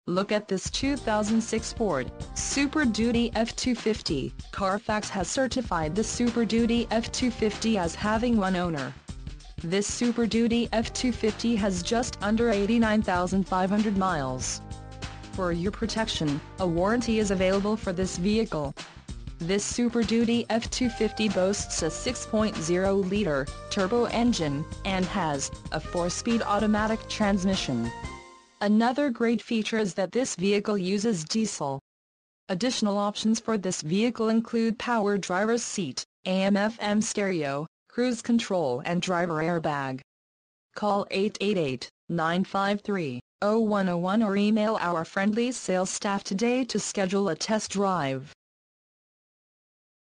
Look at this 2006 Ford Super Duty F-250. Carfax has certified the Super Duty F-250 as having one owner. This Super Duty F-250 has just under 89,500 miles. For your protection, a warranty is available for this vehicle. This Super Duty F-250 boasts a 6.0-liter turbo engine and has a 4-speed automatic transmission. Another great feature is that this vehicle uses diesel. Additional options for this vehicle include power driver's seat, AM/FM stereo, cruise control and driver airbag. Call 888-953-0101 or email our friendly sales staff today to schedule a test drive.